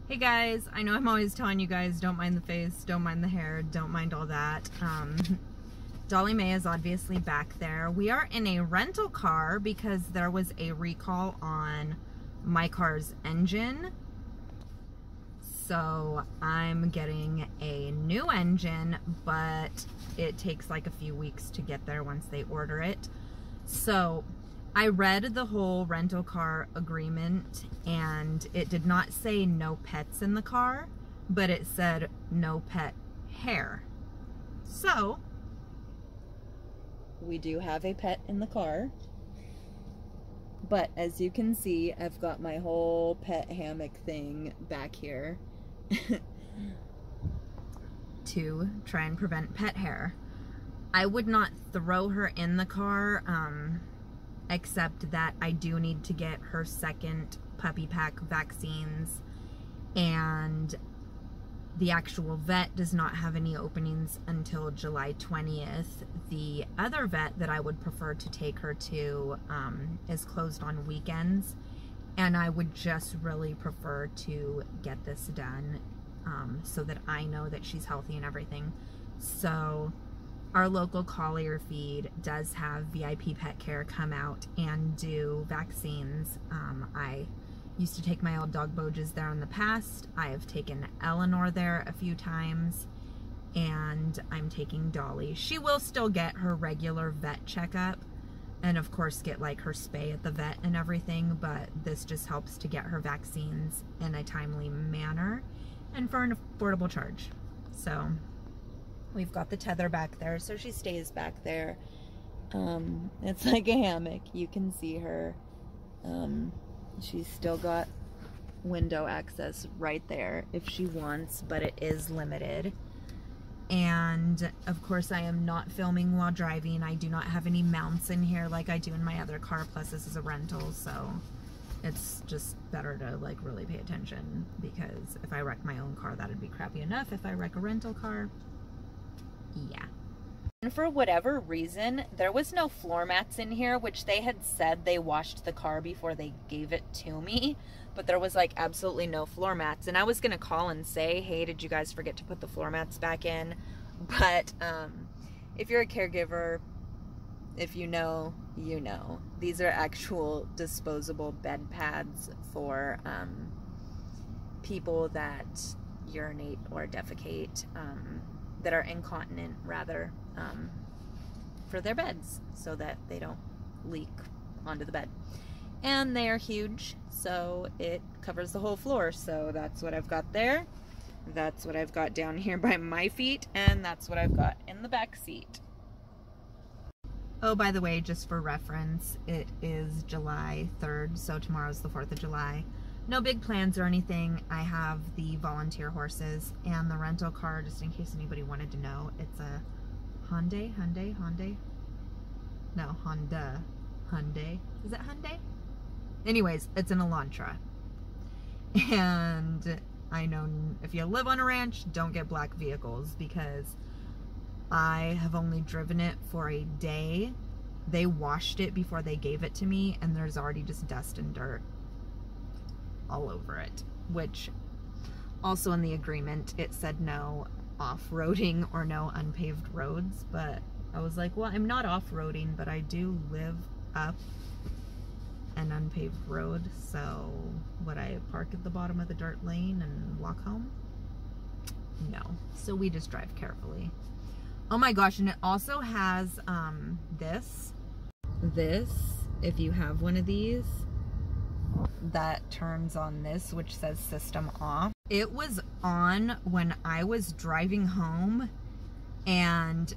Hey guys, I know I'm always telling you guys don't mind the face, don't mind the hair, don't mind all that. Dolly Mae is obviously back there. We are in a rental car because there was a recall on my car's engine. So I'm getting a new engine, but it takes like a few weeks to get there once they order it. So I read the whole rental car agreement and it did not say no pets in the car, but it said no pet hair. So we do have a pet in the car, but as you can see, I've got my whole pet hammock thing back here to try and prevent pet hair. I would not throw her in the car, except that I do need to get her second puppy pack vaccines, and the actual vet does not have any openings until July 20th. The other vet that I would prefer to take her to is closed on weekends, and I would just really prefer to get this done so that I know that she's healthy and everything. So our local Collier feed does have VIP Pet Care come out and do vaccines. I used to take my old dog Boges there in the past. I have taken Elenore there a few times, and I'm taking Dolly. She will still get her regular vet checkup and of course get like her spay at the vet and everything, but this just helps to get her vaccines in a timely manner and for an affordable charge. So we've got the tether back there, so she stays back there. It's like a hammock. You can see her. She's still got window access right there if she wants, but it is limited. And of course I am not filming while driving. I do not have any mounts in here like I do in my other car, plus this is a rental, so it's just better to like really pay attention, because if I wreck my own car, that'd be crappy enough. If I wreck a rental car, yeah. And for whatever reason, there was no floor mats in here, which they had said they washed the car before they gave it to me, but there was like absolutely no floor mats. And I was gonna call and say, hey, did you guys forget to put the floor mats back in? But if you're a caregiver, if you know, you know. These are actual disposable bed pads for people that urinate or defecate, that are incontinent rather, for their beds, so that they don't leak onto the bed. And they are huge, so it covers the whole floor. So that's what I've got there. That's what I've got down here by my feet, and that's what I've got in the back seat. Oh, by the way, just for reference, it is July 3rd, so tomorrow's the 4th of July. No big plans or anything. I have the volunteer horses and the rental car, just in case anybody wanted to know. It's a Hyundai? No, Honda. Hyundai. Is it Hyundai? Anyways, it's an Elantra. And I know if you live on a ranch, don't get black vehicles, because I have only driven it for a day. They washed it before they gave it to me, and there's already just dust and dirt all over it, which also in the agreement it said no off-roading or no unpaved roads, but I was like, well, I'm not off-roading, but I do live up an unpaved road, so would I park at the bottom of the dirt lane and walk home? No. So we just drive carefully. Oh my gosh, and it also has this, if you have one of these, that turns on this, which says system off. It was on when I was driving home, and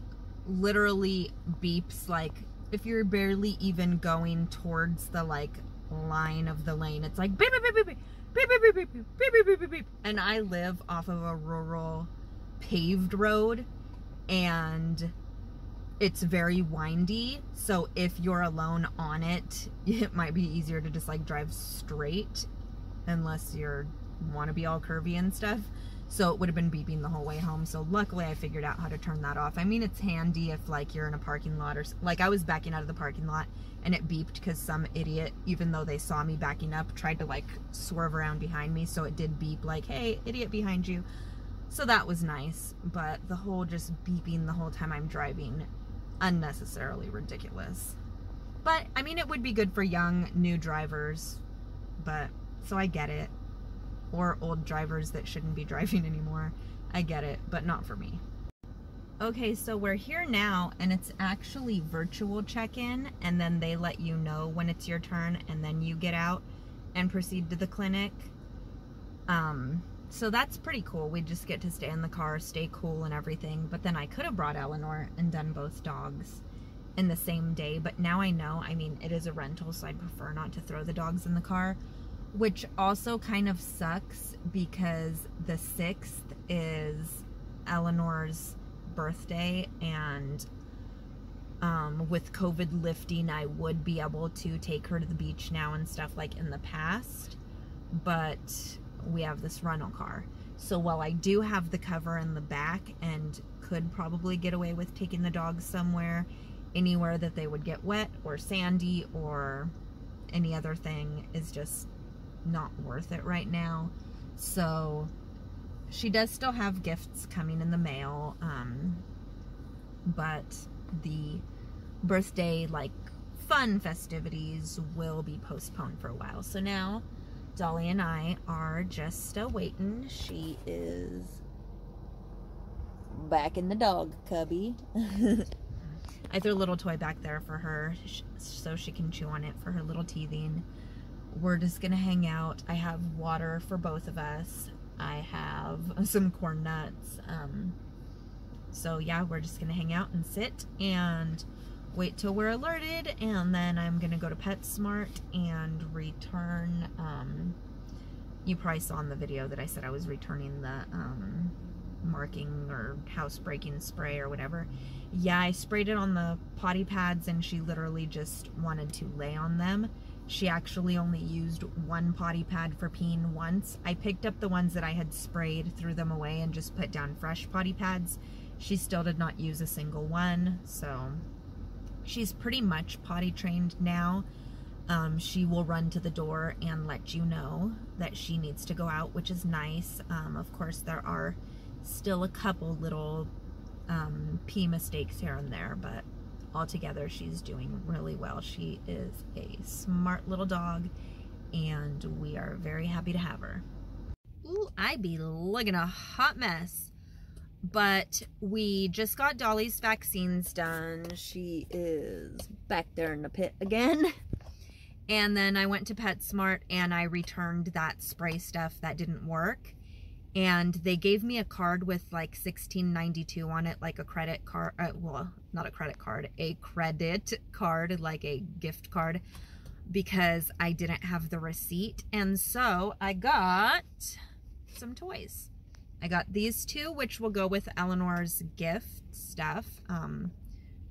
literally beeps like if you're barely even going towards the like line of the lane. It's like beep beep beep beep beep beep beep beep beep beep beep beep beep. And I live off of a rural paved road, and it's very windy, so if you're alone on it, it might be easier to just like drive straight, unless you're want to be all curvy and stuff. so it would have been beeping the whole way home. So luckily I figured out how to turn that off. I mean, it's handy if like you're in a parking lot or like I was backing out of the parking lot and it beeped because some idiot, even though they saw me backing up, tried to like swerve around behind me. So it did beep like, hey, idiot behind you. So that was nice, but the whole just beeping the whole time I'm driving, unnecessarily ridiculous. But I mean, it would be good for young, new drivers, but so I get it. Or old drivers that shouldn't be driving anymore. I get it, but not for me. Okay, so we're here now, and it's actually virtual check-in, and then they let you know when it's your turn, and then you get out and proceed to the clinic. So that's pretty cool. We just get to stay in the car, stay cool and everything. But then I could have brought Elenore and done both dogs in the same day, but now I know, I mean, it is a rental, so I'd prefer not to throw the dogs in the car. Which also kind of sucks because the 6th is Elenore's birthday, and with COVID lifting, I would be able to take her to the beach now and stuff like in the past, but we have this rental car. So while I do have the cover in the back and could probably get away with taking the dogs somewhere, anywhere that they would get wet or sandy or any other thing is just not worth it right now. So she does still have gifts coming in the mail, but the birthday like fun festivities will be postponed for a while. So now Dolly and I are just waiting. She is back in the dog cubby. I threw a little toy back there for her so she can chew on it for her little teething. We're just gonna hang out. I have water for both of us. I have some corn nuts. So yeah, we're just gonna hang out and sit and wait till we're alerted, and then I'm gonna go to PetSmart and return. You probably saw in the video that I said I was returning the marking or housebreaking spray or whatever. Yeah, I sprayed it on the potty pads and she literally just wanted to lay on them. She actually only used one potty pad for peeing once. I picked up the ones that I had sprayed, threw them away, and just put down fresh potty pads. She still did not use a single one, so she's pretty much potty trained now. She will run to the door and let you know that she needs to go out, which is nice. Of course, there are still a couple little pee mistakes here and there, but altogether she's doing really well. She is a smart little dog, and we are very happy to have her. Ooh, I be looking a hot mess. But we just got Dolly's vaccines done. She is back there in the pit again. And then I went to PetSmart and I returned that spray stuff that didn't work. And they gave me a card with like $16.92 on it, like a credit card. Well, not a credit card, a credit card, like a gift card, because I didn't have the receipt. And so I got some toys. I got these two, which will go with Elenore's gift stuff.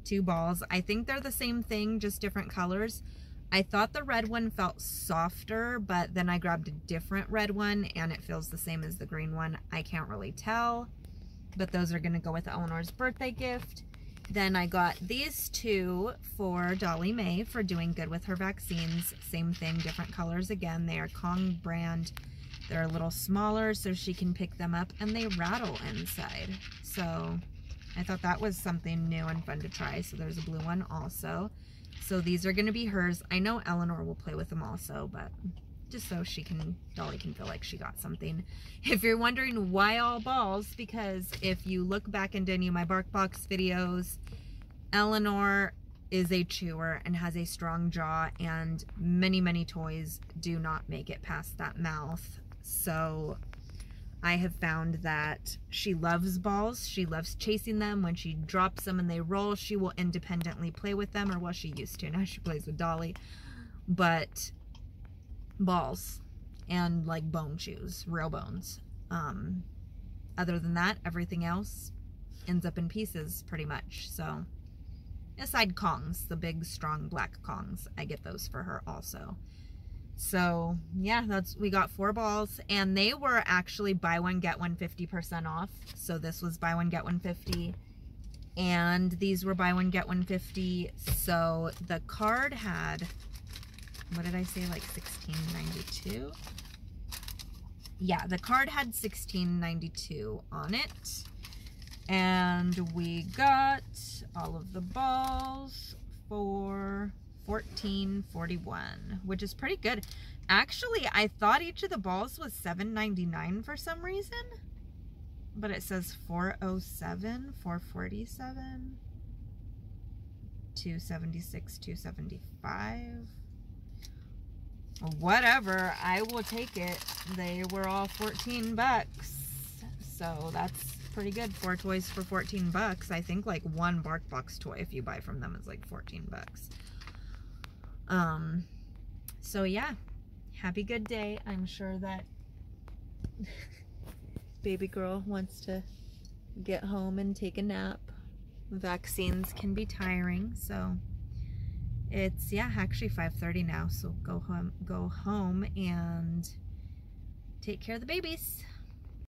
2 balls. I think they're the same thing, just different colors. I thought the red one felt softer, but then I grabbed a different red one and it feels the same as the green one. I can't really tell, but those are going to go with Elenore's birthday gift. Then I got these 2 for Dolly Mae for doing good with her vaccines. Same thing, different colors again. They are Kong brand. They're a little smaller so she can pick them up, and they rattle inside. So I thought that was something new and fun to try. So there's a blue one also. So these are going to be hers. I know Elenore will play with them also, but just so Dolly can feel like she got something. If you're wondering why all balls, because if you look back into any of my BarkBox videos, Elenore is a chewer and has a strong jaw, and many, many toys do not make it past that mouth. So I have found that she loves balls. She loves chasing them. When she drops them and they roll, she will independently play with them, or well, she used to. Now she plays with Dolly. But balls and like bone chews, real bones. Other than that, everything else ends up in pieces pretty much. So aside Kongs, the big strong black Kongs, I get those for her also. So yeah, we got 4 balls, and they were actually buy one get one 50% off. So this was buy one get one 50, and these were buy one get one 50. So the card had, what did I say, like $16.92? Yeah, the card had $16.92 on it, and we got all of the balls for $14.41, which is pretty good. Actually, I thought each of the balls was $7.99 for some reason, but it says $407, $447, $276, $275. Whatever, I will take it. They were all 14 bucks, so that's pretty good. 4 toys for 14 bucks. I think like one BarkBox toy, if you buy from them, is like 14 bucks. So yeah, happy good day. I'm sure that baby girl wants to get home and take a nap. Vaccines can be tiring, so it's, yeah, actually 5:30 now, so go home and take care of the babies.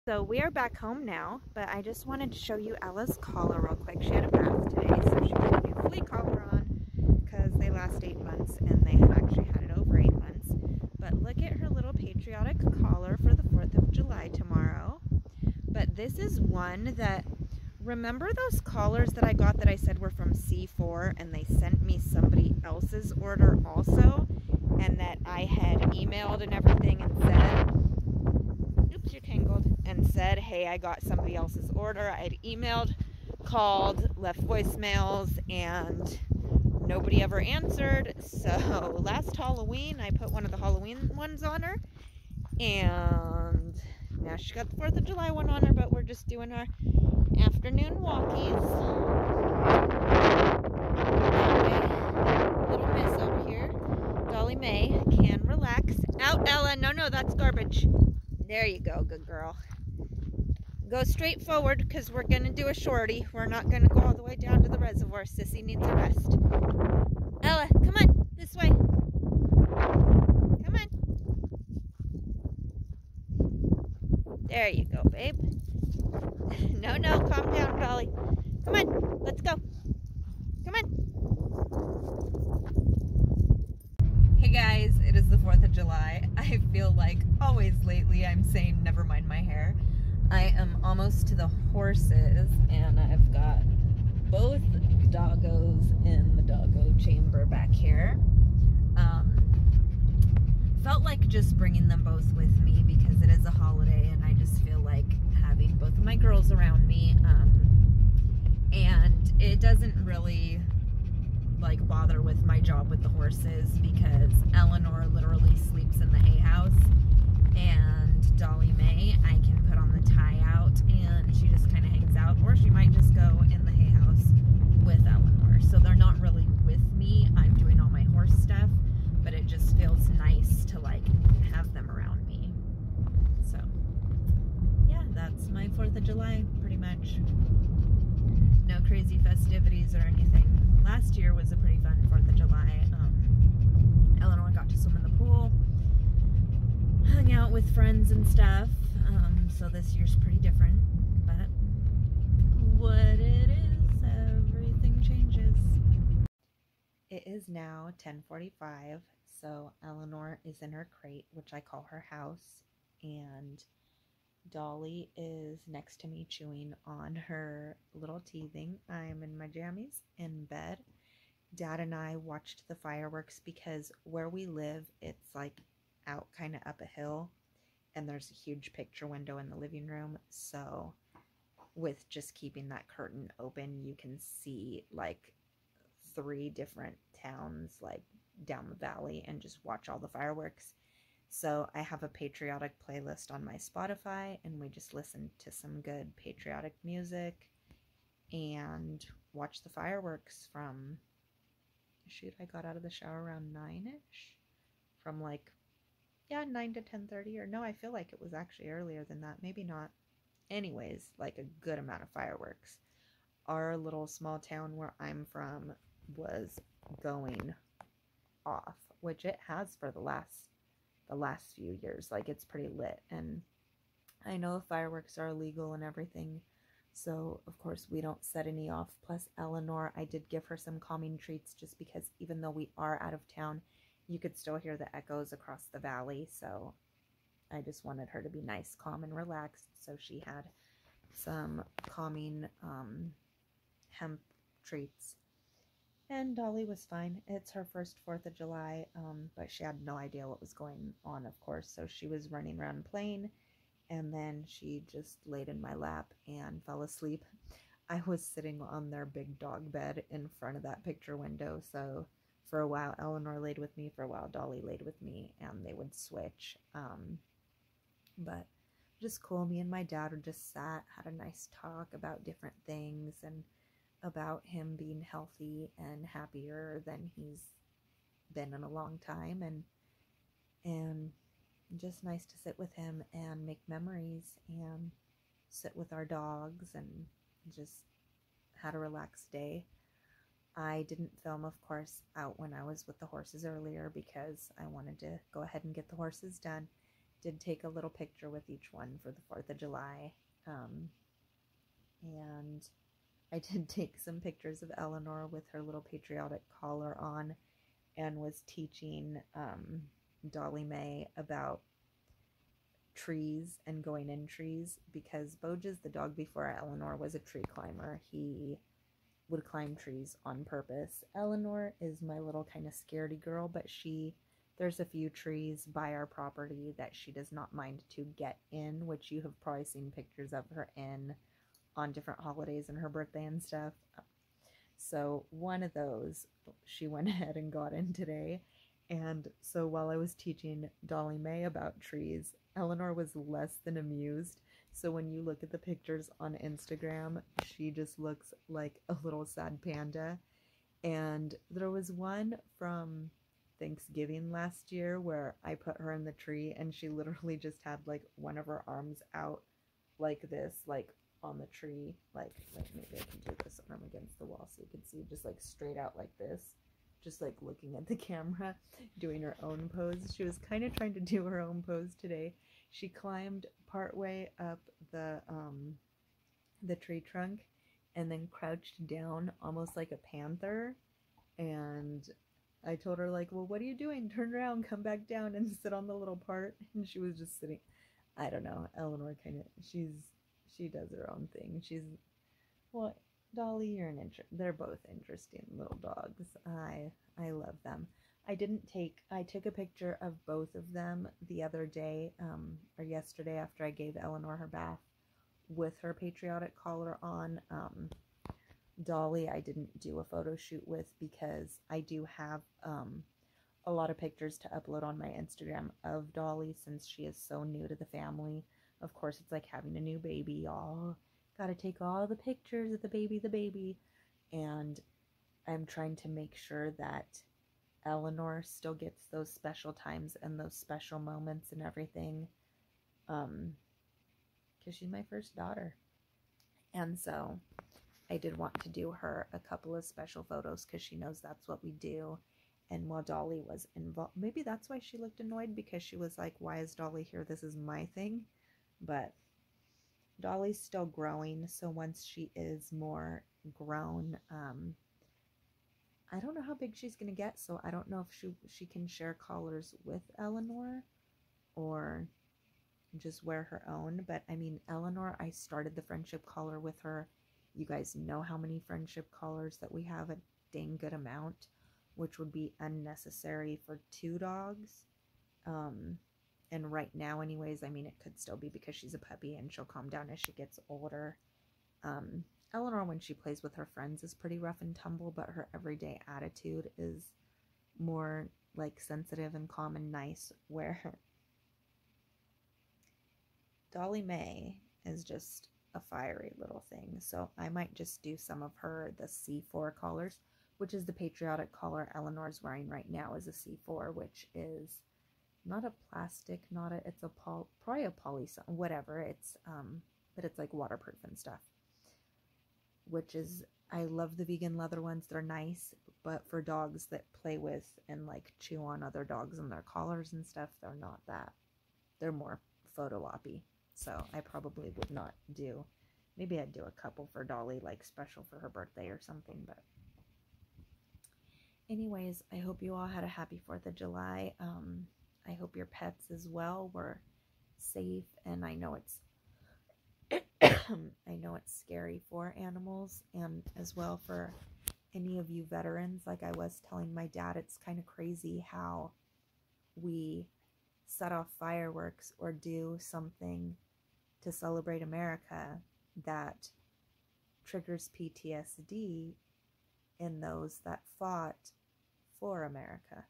So we are back home now, but I just wanted to show you Ella's collar real quick. She had a bath today, so she put a new flea collar on because they last 8 months, and they had actually had it over 8 months. But look at her little patriotic collar for the 4th of July tomorrow. But this is one that, remember those collars that I got that I said were from C4, and they sent me somebody else's order also, and that I had emailed and everything and said, oops, you're tangled, and said, hey, I got somebody else's order. I had emailed, called, left voicemails, and nobody ever answered. So last Halloween, I put one of the Halloween ones on her, and now she got the 4th of July one on her, but we're just doing our afternoon walkies. Little miss over here, Dolly May, can relax. Out, Ella. No, that's garbage. There you go, good girl. Go straight forward, because we're going to do a shorty. We're not going to go all the way down to the reservoir. Sissy needs a rest. Ella, come on, this way. Come on. There you go, babe. No, calm down, Dolly. Come on, let's go. Come on. Hey guys, it is the 4th of July. I feel like always lately I'm saying never mind my hair. I am almost to the horses, and I've got both doggos in the doggo chamber back here. Felt like just bringing them both with me because it is a holiday, and I just feel like having both of my girls around me. And it doesn't really like bother with my job with the horses because Elenore literally sleeps in the hay house, and Dolly May I can put on the tie out and she just kind of hangs out, or she might just go in the hay house with Elenore. So they're not really with me. I'm doing all my horse stuff, but it just feels nice to like have them around me. So yeah, that's my 4th of July pretty much. No crazy festivities or anything. Last year was a pretty fun 4th of July. Elenore got to swim in the pool, hung out with friends and stuff. So this year's pretty different, but what it is, everything changes. It is now 10:45, so Elenore is in her crate, which I call her house, and Dolly is next to me chewing on her little teething. I am in my jammies in bed. Dad and I watched the fireworks because where we live, it's like out kind of up a hill, and there's a huge picture window in the living room. So with just keeping that curtain open, you can see like 3 different towns like down the valley and just watch all the fireworks. So I have a patriotic playlist on my Spotify, and we just listen to some good patriotic music and watch the fireworks from, shoot, I got out of the shower around 9-ish, from like, yeah, 9 to 10:30, or no, I feel like it was actually earlier than that, maybe not. Anyways, like a good amount of fireworks. Our little small town where I'm from was going off, which it has for the last the last few years. Like, it's pretty lit, and I know fireworks are illegal and everything, so of course we don't set any off. Plus, Elenore, I did give her some calming treats just because even though we are out of town, you could still hear the echoes across the valley, so I just wanted her to be nice, calm, and relaxed. So she had some calming hemp treats. And Dolly was fine. It's her first 4th of July, but she had no idea what was going on, of course. So she was running around playing, and then she just laid in my lap and fell asleep. I was sitting on their big dog bed in front of that picture window, so for a while Elenore laid with me, for a while Dolly laid with me, and they would switch. But just cool. Me and my dad just sat, had a nice talk about different things and about him being healthy and happier than he's been in a long time, and just nice to sit with him and make memories and sit with our dogs and just had a relaxed day. I didn't film, of course, out when I was with the horses earlier because I wanted to go ahead and get the horses done. Did take a little picture with each one for the 4th of July. And I did take some pictures of Elenore with her little patriotic collar on and was teaching Dolly Mae about trees and going in trees, because Boges, the dog before Elenore, was a tree climber. He would climb trees on purpose. Elenore is my little kind of scaredy girl, but there's a few trees by our property that she does not mind to get in, which you have probably seen pictures of her in on different holidays and her birthday and stuff. So one of those she went ahead and got in today. And so while I was teaching Dolly Mae about trees, Elenore was less than amused. So when you look at the pictures on Instagram, she just looks like a little sad panda. And there was one from Thanksgiving last year where I put her in the tree and she literally just had like one of her arms out like this, like on the tree, like maybe I can do this arm against the wall so you can see, just like straight out like this, just like looking at the camera, doing her own pose. She was kind of trying to do her own pose today. She climbed partway up the tree trunk and then crouched down almost like a panther. And I told her, like, well, what are you doing? Turn around, come back down and sit on the little part. And she was just sitting. I don't know. Elenore she does her own thing. Well, Dolly, they're both interesting little dogs. I love them. I took a picture of both of them the other day, or yesterday after I gave Elenore her bath with her patriotic collar on. Dolly, I didn't do a photo shoot with because I do have a lot of pictures to upload on my Instagram of Dolly since she is so new to the family. Of course, it's like having a new baby, y'all. Gotta take all the pictures of the baby. And I'm trying to make sure that Elenore still gets those special times and those special moments and everything. Because she's my first daughter. And so I did want to do her a couple of special photos because she knows that's what we do. And while Dolly was involved, maybe that's why she looked annoyed, because she was like, why is Dolly here? This is my thing. But Dolly's still growing, so once she is more grown, I don't know how big she's going to get, so I don't know if she can share collars with Elenore or just wear her own. But I mean, Elenore, I started the friendship collar with her. You guys know how many friendship collars that we have, a dang good amount, which would be unnecessary for 2 dogs. And right now anyways, I mean, it could still be because she's a puppy and she'll calm down as she gets older. Elenore, when she plays with her friends, is pretty rough and tumble, but her everyday attitude is more like sensitive and calm and nice, where Dolly Mae is just a fiery little thing. So I might just do some of the C4 collars, which is the patriotic collar Eleanor's wearing right now, is a C4, which is not a plastic, it's a probably a poly, whatever. It's but it's like waterproof and stuff. Which is, I love the vegan leather ones. They're nice. But for dogs that play with and like chew on other dogs and their collars and stuff, they're not that. They're more photo oppy. So I probably would not do, maybe I'd do a couple for Dolly, like special for her birthday or something. But anyways, I hope you all had a happy 4th of July. I hope your pets as well were safe, and I know it's I know it's scary for animals, and as well for any of you veterans. Like I was telling my dad, it's kind of crazy how we set off fireworks or do something to celebrate America that triggers PTSD in those that fought for America.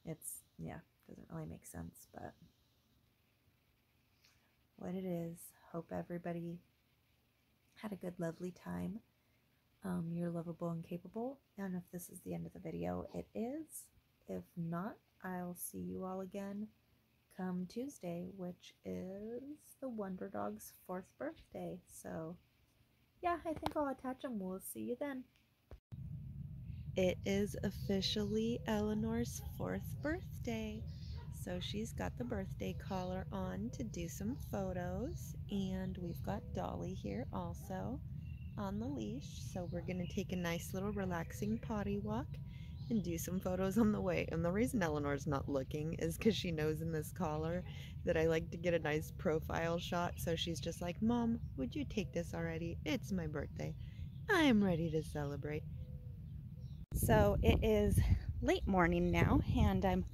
It's, yeah, doesn't really make sense, but what it is. Hope everybody had a good, lovely time. You're lovable and capable, and if this is the end of the video, it is. If not, I'll see you all again come Tuesday, which is the Wonder Dog's 4th birthday. So yeah, I think I'll attach them. We'll see you then. It is officially Eleanor's 4th birthday. So she's got the birthday collar on to do some photos, and we've got Dolly here also on the leash. So we're going to take a nice little relaxing potty walk and do some photos on the way. And the reason Eleanor's not looking is because she knows in this collar that I like to get a nice profile shot. So she's just like, Mom, would you take this already? It's my birthday. I am ready to celebrate. So it is late morning now, and I'm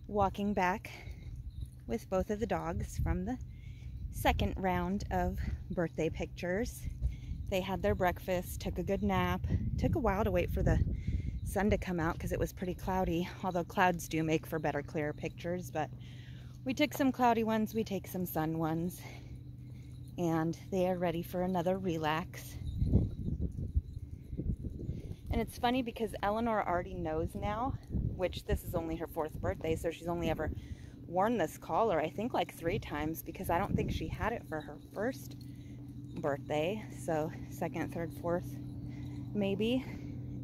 walking back with both of the dogs from the second round of birthday pictures. They had their breakfast, took a good nap. Took a while to wait for the sun to come out because it was pretty cloudy, although clouds do make for better, clearer pictures. But we took some cloudy ones, we take some sun ones, and they are ready for another relax. And it's funny because Elenore already knows now, which this is only her 4th birthday, so she's only ever worn this collar, I think like 3 times, because I don't think she had it for her 1st birthday. So 2nd, 3rd, 4th, maybe.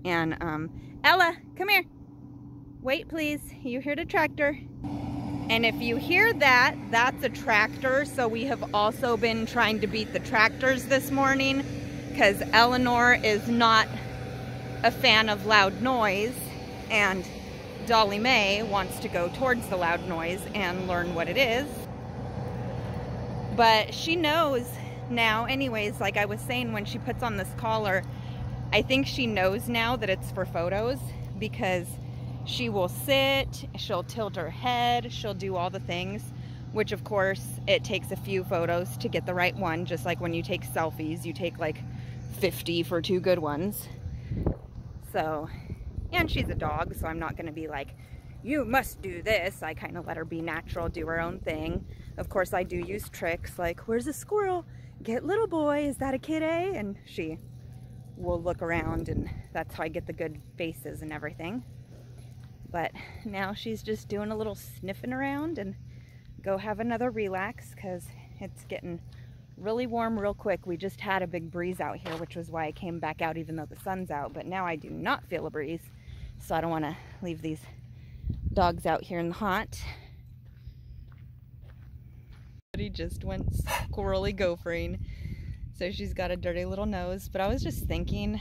And Ella, come here. Wait, please. You heard a tractor. And if you hear that, that's a tractor. So we have also been trying to beat the tractors this morning because Elenore is not a fan of loud noise, and Dolly Mae wants to go towards the loud noise and learn what it is. But she knows now anyways, like I was saying, when she puts on this collar, I think she knows now that it's for photos, because she will sit, she'll tilt her head, she'll do all the things, which of course it takes a few photos to get the right one, just like when you take selfies, you take like 50 for 2 good ones. So, and she's a dog, so I'm not going to be like, you must do this. I kind of let her be natural, do her own thing. Of course, I do use tricks like, where's a squirrel? Get little boy, is that a kid, eh? And she will look around, and that's how I get the good faces and everything. But now she's just doing a little sniffing around and go have another relax, because it's getting really warm real quick. We just had a big breeze out here, which was why I came back out even though the sun's out. But now I do not feel a breeze, so I don't want to leave these dogs out here in the hot. He just went squirrely gophering, so she's got a dirty little nose. But I was just thinking,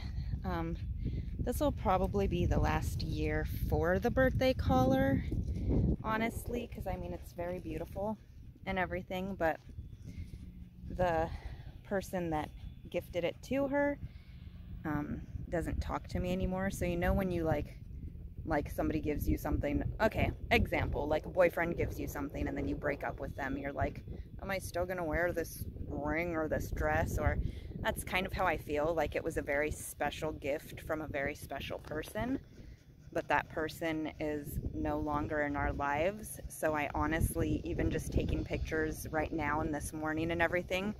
this will probably be the last year for the birthday collar, honestly, because I mean, it's very beautiful and everything, but the person that gifted it to her doesn't talk to me anymore. So you know when you like somebody gives you something, okay, example, like a boyfriend gives you something and then you break up with them, you're like, am I still gonna wear this ring or this dress? Or that's kind of how I feel. Like it was a very special gift from a very special person, but that person is no longer in our lives. So I honestly, even just taking pictures right now and this morning and everything,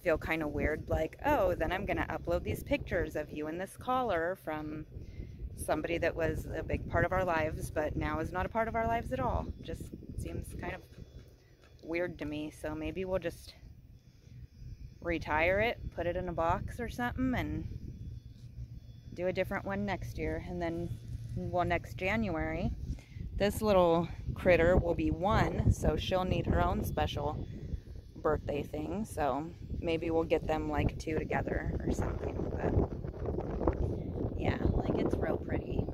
feel kind of weird. Like, oh, then I'm gonna upload these pictures of you in this collar from somebody that was a big part of our lives, but now is not a part of our lives at all. Just seems kind of weird to me. So maybe we'll just retire it, put it in a box or something, and do a different one next year. And then, well, next January, this little critter will be 1, so she'll need her own special birthday thing. So maybe we'll get them like 2 together or something. But yeah, like it's real pretty.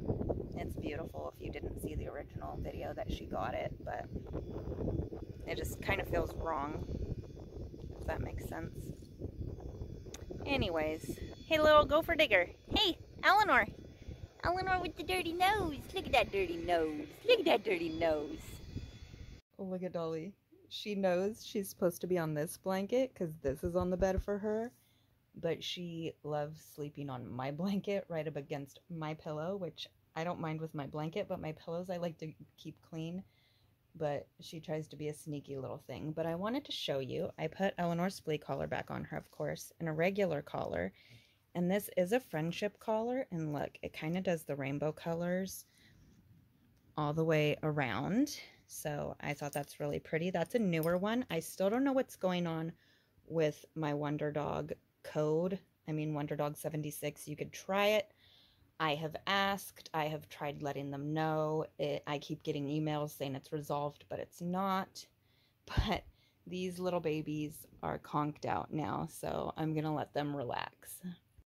It's beautiful if you didn't see the original video that she got it, but it just kind of feels wrong, if that makes sense. Anyways, hey little gopher digger. Hey, Elenore. Elenore with the dirty nose. Look at that dirty nose. Look at that dirty nose. Oh, look at Dolly. She knows she's supposed to be on this blanket because this is on the bed for her. But she loves sleeping on my blanket right up against my pillow, which I don't mind with my blanket, but my pillows I like to keep clean. But she tries to be a sneaky little thing. But I wanted to show you. I put Eleanor's flea collar back on her, of course, and a regular collar. And this is a friendship collar, and look, it kind of does the rainbow colors all the way around. So I thought that's really pretty. That's a newer one. I still don't know what's going on with my Wonder Dog code. I mean, Wonder Dog 76. You could try it. I have asked. I have tried letting them know. I keep getting emails saying it's resolved, but it's not. But these little babies are conked out now, so I'm going to let them relax.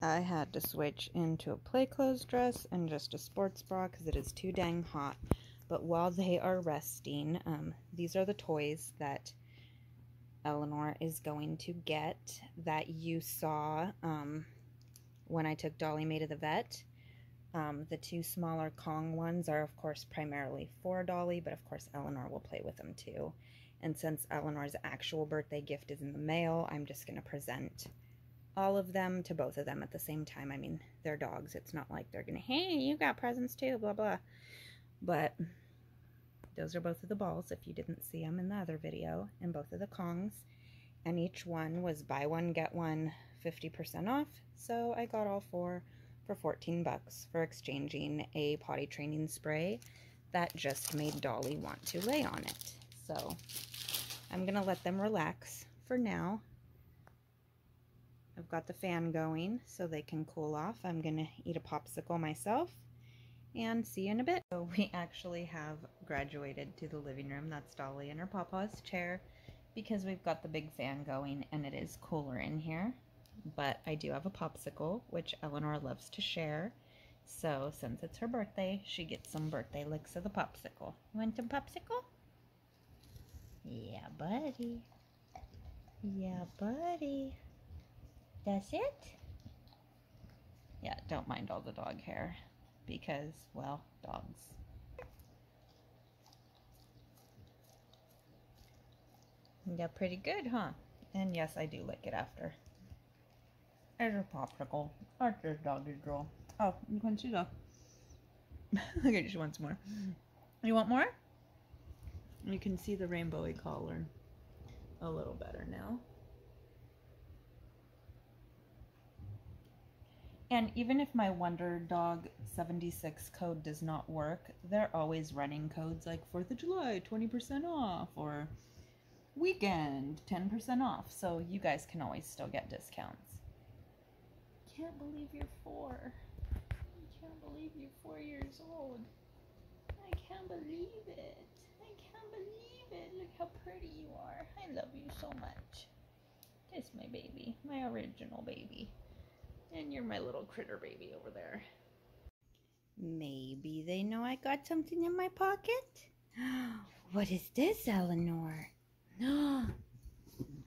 I had to switch into a play clothes dress and just a sports bra because it is too dang hot. But while they are resting, these are the toys that Elenore is going to get that you saw when I took Dolly Mae to the vet. The 2 smaller Kong ones are, of course, primarily for Dolly, but of course Elenore will play with them too. And since Eleanor's actual birthday gift is in the mail, I'm just going to present all of them to both of them at the same time. I mean, they're dogs. It's not like they're going to, hey, you got presents too, blah, blah. But those are both of the balls, if you didn't see them in the other video, and both of the Kongs. And each one was buy one, get one, 50% off. So I got all 4 for 14 bucks for exchanging a potty training spray that just made Dolly want to lay on it. So I'm going to let them relax for now. I've got the fan going so they can cool off. I'm going to eat a popsicle myself and see you in a bit. So we actually have graduated to the living room. That's Dolly in her papa's chair because we've got the big fan going and it is cooler in here. But I do have a popsicle, which Elenore loves to share. So since it's her birthday, she gets some birthday licks of the popsicle. You want some popsicle? Yeah, buddy. Yeah, buddy. That's it? Yeah, don't mind all the dog hair because, well, dogs. Yeah, pretty good, huh? And yes, I do lick it after. There's a popsicle. That's just doggy drool. Oh, you can see that. Okay, she wants more. You want more? You can see the rainbowy collar a little better now. And even if my Wonder Dog 76 code does not work, they're always running codes like 4th of July, 20% off, or weekend, 10% off. So you guys can always still get discounts. Can't believe you're 4. I can't believe you're 4 years old. I can't believe it. I can't believe it. Look how pretty you are. I love you so much. Kiss my baby, my original baby. And you're my little critter baby over there. Maybe they know I got something in my pocket? What is this, Elenore?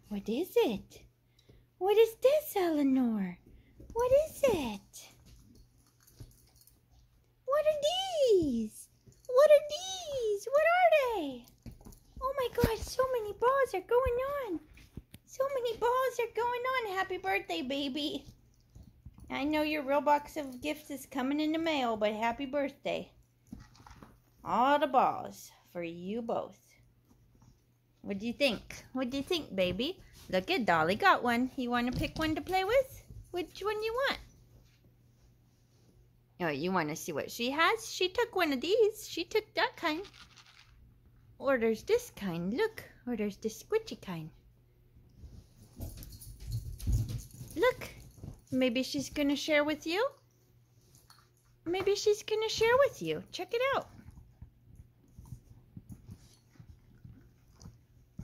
What is it? What is this, Elenore? What is it? What are these? What are these? What are they? Oh my God, so many balls are going on. So many balls are going on. Happy birthday, baby. I know your real box of gifts is coming in the mail, but happy birthday. All the balls for you both. What do you think? What do you think, baby? Look at Dolly got one. You want to pick one to play with? Which one you want? Oh, you want to see what she has? She took one of these. She took that kind. Or there's this kind. Look. Or there's this squishy kind. Look. Maybe she's going to share with you? Maybe she's going to share with you. Check it out.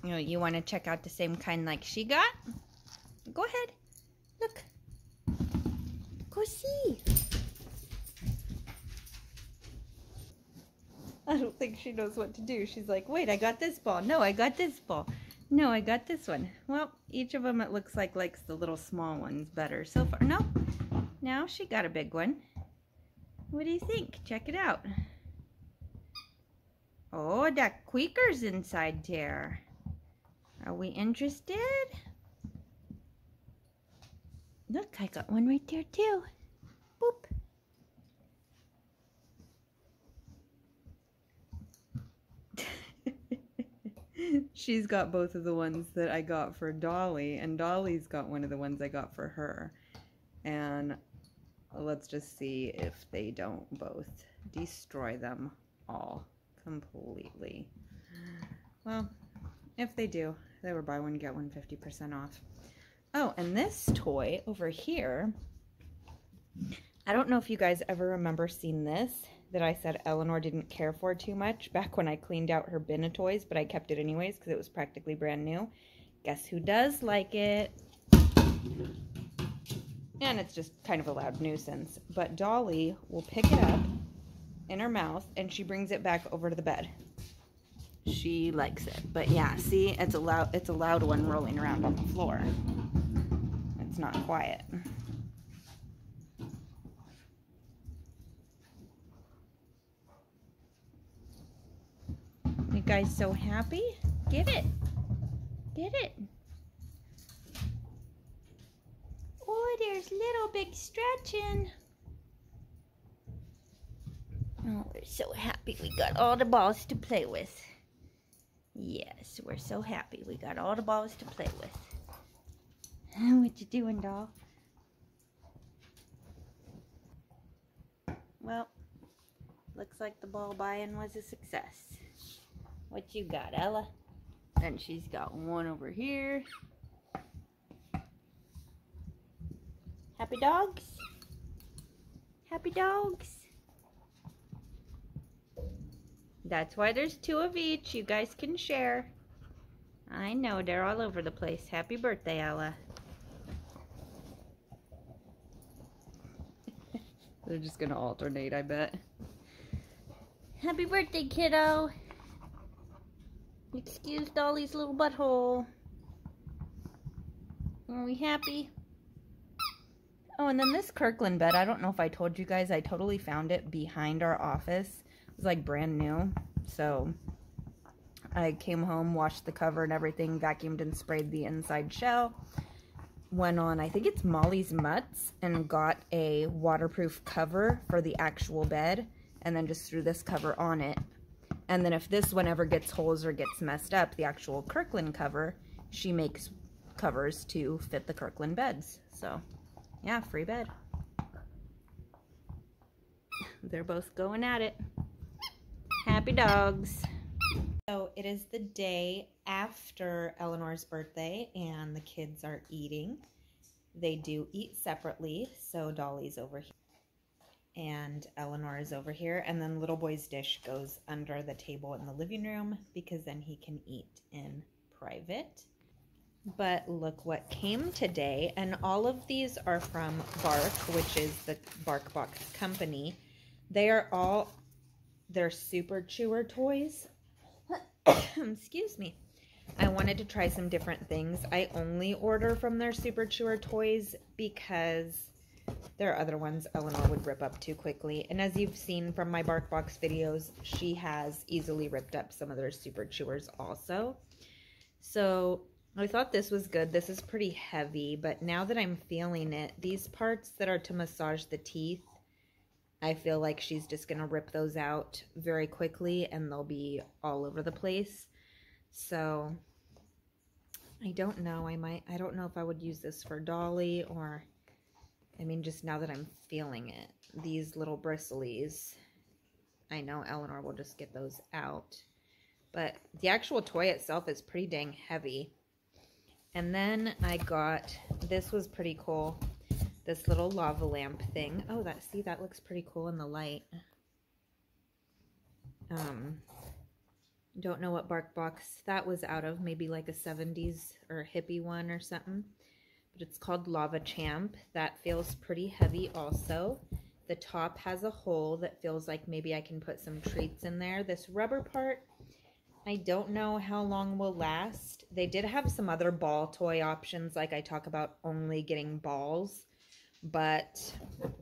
You want to check out the same kind like she got? Go ahead. Look. Go see. I don't think she knows what to do. She's like, wait, I got this ball. No, I got this ball. No, I got this one. Well, each of them, it looks like, likes the little small ones better so far. No, now she got a big one. What do you think? Check it out. Oh, that Quaker's inside there. Are we interested? Look, I got one right there too. Boop. She's got both of the ones that I got for Dolly, and Dolly's got one of the ones I got for her. And let's just see if they don't both destroy them all completely. Well, if they do, they were buy one, get one 50% off. Oh, and this toy over here, I don't know if you guys ever remember seeing this, that I said Elenore didn't care for too much back when I cleaned out her bin of toys, but I kept it anyways because it was practically brand new. Guess who does like it? And it's just kind of a loud nuisance. But Dolly will pick it up in her mouth and she brings it back over to the bed. She likes it. But yeah, see, it's a loud one rolling around on the floor. It's not quiet. You guys so happy? Get it. Get it. Oh, there's little big stretching. Oh, we're so happy we got all the balls to play with. Yes, we're so happy we got all the balls to play with. What you doing, doll? Well, looks like the ball buy-in was a success. What you got, Ella? And she's got one over here. Happy dogs? Happy dogs? That's why there's two of each. You guys can share. I know, they're all over the place. Happy birthday, Ella. They're just gonna alternate, I bet. Happy birthday, kiddo. Excuse Dolly's little butthole. Are we happy? Oh, and then this Kirkland bed, I don't know if I told you guys, I totally found it behind our office. It was like brand new. So I came home, washed the cover and everything, vacuumed and sprayed the inside shell. Went on, I think it's Molly's Mutts, and got a waterproof cover for the actual bed. And then just threw this cover on it. And then if this one ever gets holes or gets messed up, the actual Kirkland cover, she makes covers to fit the Kirkland beds. So, yeah, free bed. They're both going at it. Happy dogs. So it is the day after Eleanor's birthday and the kids are eating. They do eat separately, so Dolly's over here and Elenore is over here, and then little boy's dish goes under the table in the living room because then he can eat in private. But look what came today, and all of these are from Bark, which is the Bark Box company. They're Super Chewer toys. Excuse me. I wanted to try some different things. I only order from their Super Chewer toys because there are other ones Elenore would rip up too quickly. And as you've seen from my Bark Box videos, she has easily ripped up some of their Super Chewers also. So I thought this was good. This is pretty heavy, but now that I'm feeling it, these parts that are to massage the teeth, I feel like she's just going to rip those out very quickly and they'll be all over the place. So I don't know. I don't know if I would use this for Dolly or, I mean, just now that I'm feeling it. These little bristlies, I know Elenore will just get those out. But the actual toy itself is pretty dang heavy. And then I got, this was pretty cool. this little lava lamp thing. Oh, see, that looks pretty cool in the light. Don't know what bark box that was out of, maybe like a 70s or hippie one or something. But it's called Lava Champ. That feels pretty heavy also. The top has a hole that feels like maybe I can put some treats in there. This rubber part, I don't know how long will last. They did have some other ball toy options, like I talk about only getting balls. But,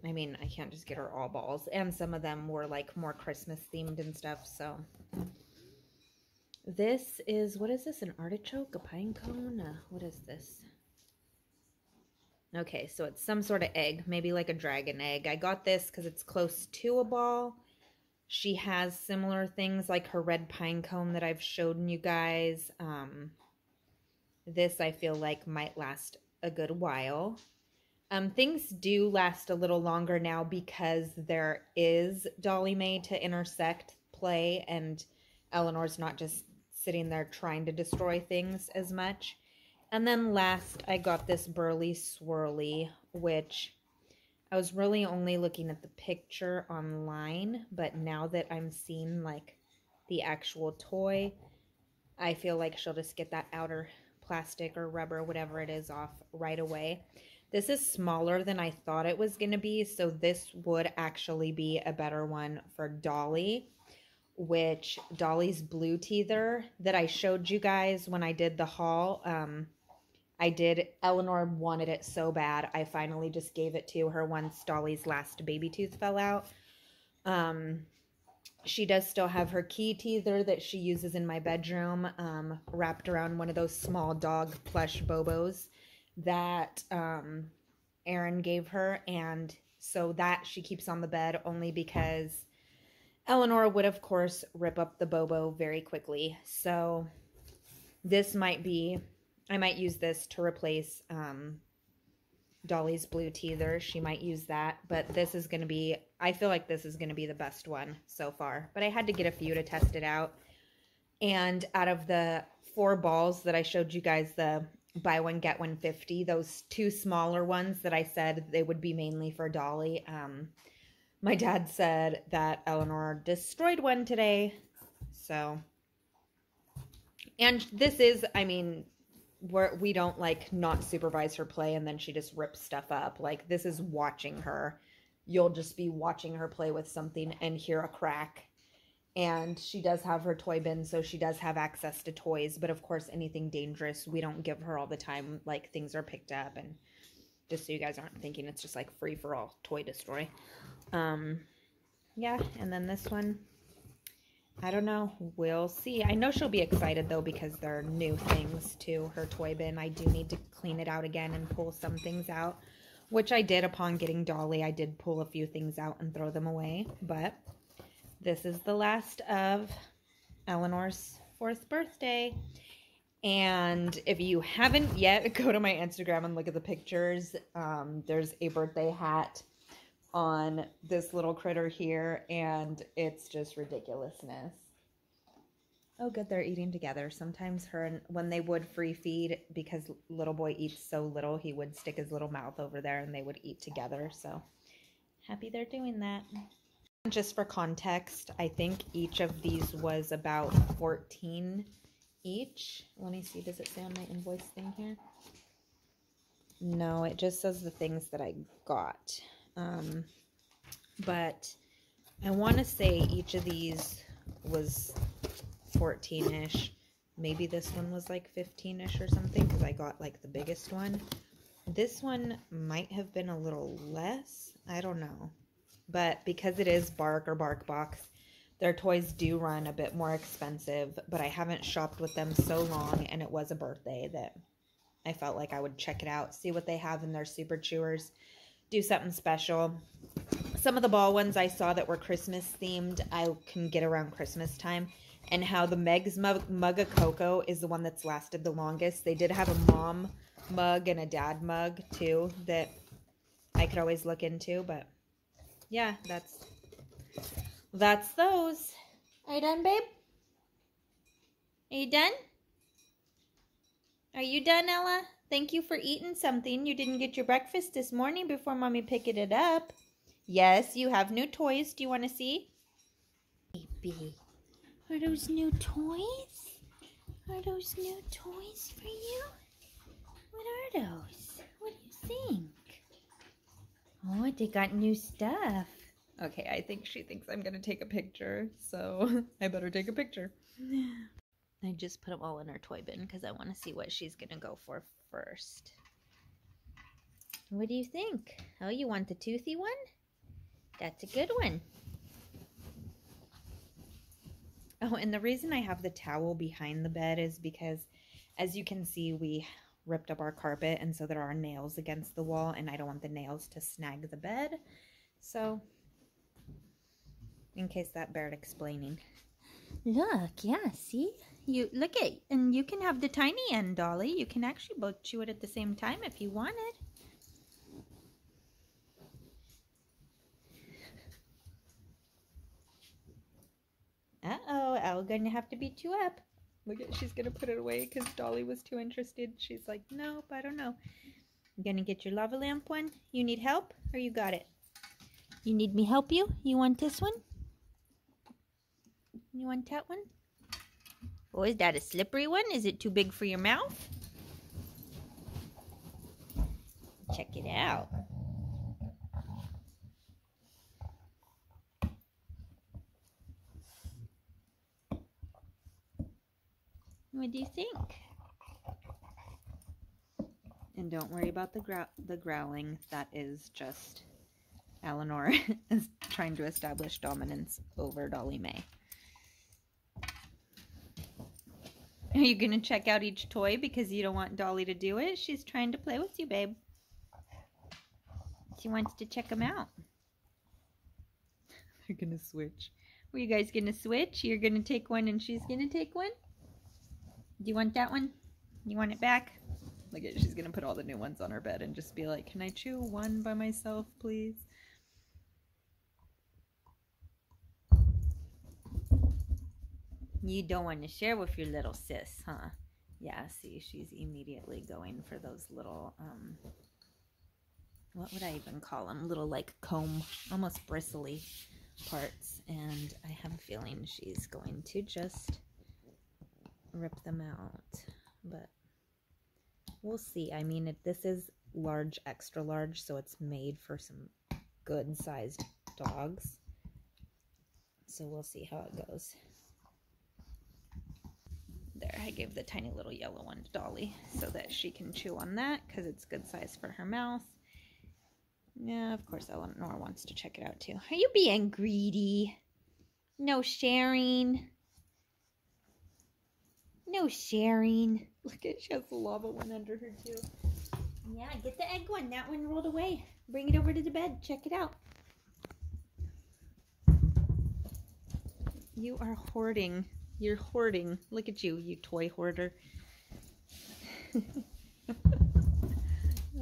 I mean, I can't just get her all balls. And some of them were like more Christmas themed and stuff, so... This is, what is this, an artichoke, a pine cone? What is this? Okay, so it's some sort of egg, maybe like a dragon egg. I got this because it's close to a ball. She has similar things like her red pine cone that I've shown you guys. This I feel like might last a good while. Things do last a little longer now because there is Dolly Mae to intersect play, and Eleanor's not just sitting there trying to destroy things as much. And then last, I got this Burly Swirly, which I was really only looking at the picture online, but now that I'm seeing like the actual toy, I feel like she'll just get that outer plastic or rubber, whatever it is, off right away. This is smaller than I thought it was going to be, so this would actually be a better one for Dolly. Which Dolly's blue teether that I showed you guys when I did the haul, Elenore wanted it so bad, I finally just gave it to her once Dolly's last baby tooth fell out. She does still have her key teether that she uses in my bedroom, wrapped around one of those small dog plush bobos that Erin gave her, and so that she keeps on the bed only because Elenore would, of course, rip up the bobo very quickly. So this might be, I might use this to replace Dolly's blue teether. She might use that, but this is going to be, I feel like this is going to be the best one so far. But I had to get a few to test it out. And out of the 4 balls that I showed you guys, the buy one, get one 50, those 2 smaller ones that I said they would be mainly for Dolly, my dad said that Elenore destroyed one today, so, and this is, I mean, we don't, like, not supervise her play and then she just rips stuff up. Like, this is watching her. You'll just be watching her play with something and hear a crack. And she does have her toy bin, so she does have access to toys, but of course, anything dangerous, we don't give her all the time. Like, things are picked up, and just so you guys aren't thinking it's just, like, free-for-all toy destroy. Yeah, and then this one, I don't know, we'll see. I know she'll be excited though because there are new things to her toy bin. I do need to clean it out again and pull some things out, which I did upon getting Dolly. I did pull a few things out and throw them away, but this is the last of Eleanor's 4th birthday. And if you haven't yet, go to my Instagram and look at the pictures. There's a birthday hat on this little critter here, and it's just ridiculousness. Oh, good, they're eating together. Sometimes when they would free feed, because little boy eats so little, he would stick his little mouth over there and they would eat together. So happy they're doing that. Just for context, I think each of these was about 14 each. Let me see, does it say on my invoice thing here? No, it just says the things that I got. But I want to say each of these was 14-ish. Maybe this one was like 15-ish or something, because I got like the biggest one. This one might have been a little less. I don't know. But because it is Bark or Bark Box, their toys do run a bit more expensive, but I haven't shopped with them so long, and it was a birthday that I felt like I would check it out, see what they have in their Super Chewers, do something special. Some of the ball ones I saw that were Christmas themed, I can get around Christmas time. And how the Meg's mug of cocoa is the one that's lasted the longest. They did have a mom mug and a dad mug too that I could always look into, but yeah, that's those. Are you done, babe? Are you done? Are you done, Ella? Thank you for eating something. You didn't get your breakfast this morning before Mommy picked it up. Yes, you have new toys. Do you want to see? Baby, are those new toys? Are those new toys for you? What are those? What do you think? Oh, they got new stuff. Okay, I think she thinks I'm going to take a picture, so I better take a picture. I just put them all in her toy bin because I want to see what she's going to go for first. What do you think? Oh, you want the toothy one? That's a good one. Oh, and the reason I have the towel behind the bed is because, as you can see, we ripped up our carpet, and so there are nails against the wall, and I don't want the nails to snag the bed. So, in case that bears explaining. Look, yeah, see? You look at, and you can have the tiny end, Dolly. You can actually both chew it at the same time if you wanted. Uh-oh, Elle's gonna have to beat you up. Look at, she's gonna put it away because Dolly was too interested. She's like, nope, I don't know. You gonna get your lava lamp one? You need help or you got it? You need me help you? You want this one? You want that one? Oh, is that a slippery one? Is it too big for your mouth? Check it out. What do you think? And don't worry about the growling. That is just Elenore is trying to establish dominance over Dolly Mae. Are you going to check out each toy because you don't want Dolly to do it? She's trying to play with you, babe. She wants to check them out. They're going to switch. Were you guys going to switch? You're going to take one and she's going to take one? Do you want that one? You want it back? Look at, she's going to put all the new ones on her bed and just be like, can I chew one by myself, please? You don't want to share with your little sis, huh? Yeah, see, she's immediately going for those little, what would I even call them? Little, like, comb, almost bristly parts. And I have a feeling she's going to just rip them out. But we'll see. I mean, this is large, extra large, so it's made for some good-sized dogs. So we'll see how it goes. There, I gave the tiny little yellow one to Dolly so that she can chew on that because it's good size for her mouth. Yeah, of course Elenore wants to check it out too. Are you being greedy? No sharing. No sharing. Look at, she has the lava one under her too. Yeah, get the egg one. That one rolled away. Bring it over to the bed. Check it out. You are hoarding. You're hoarding. Look at you, you toy hoarder.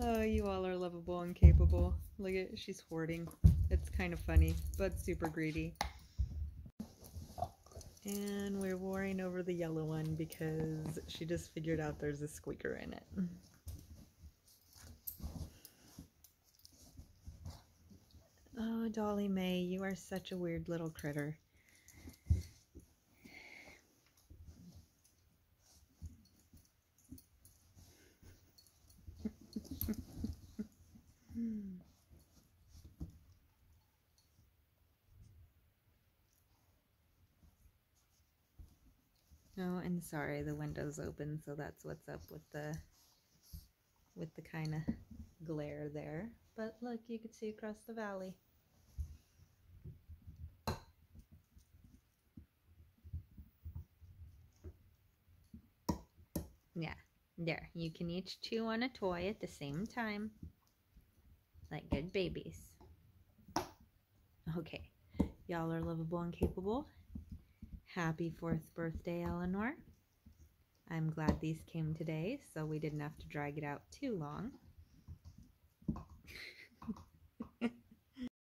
Oh, you all are lovable and capable. Look at, she's hoarding. It's kind of funny, but super greedy. And we're warring over the yellow one because she just figured out there's a squeaker in it. Oh, Dolly Mae, you are such a weird little critter. Oh, and sorry, the window's open, so that's what's up with the kind of glare there. But look, you can see across the valley. Yeah, there. You can each chew on a toy at the same time, like good babies. Okay, y'all are lovable and capable. Happy 4th birthday, Elenore. I'm glad these came today, so we didn't have to drag it out too long.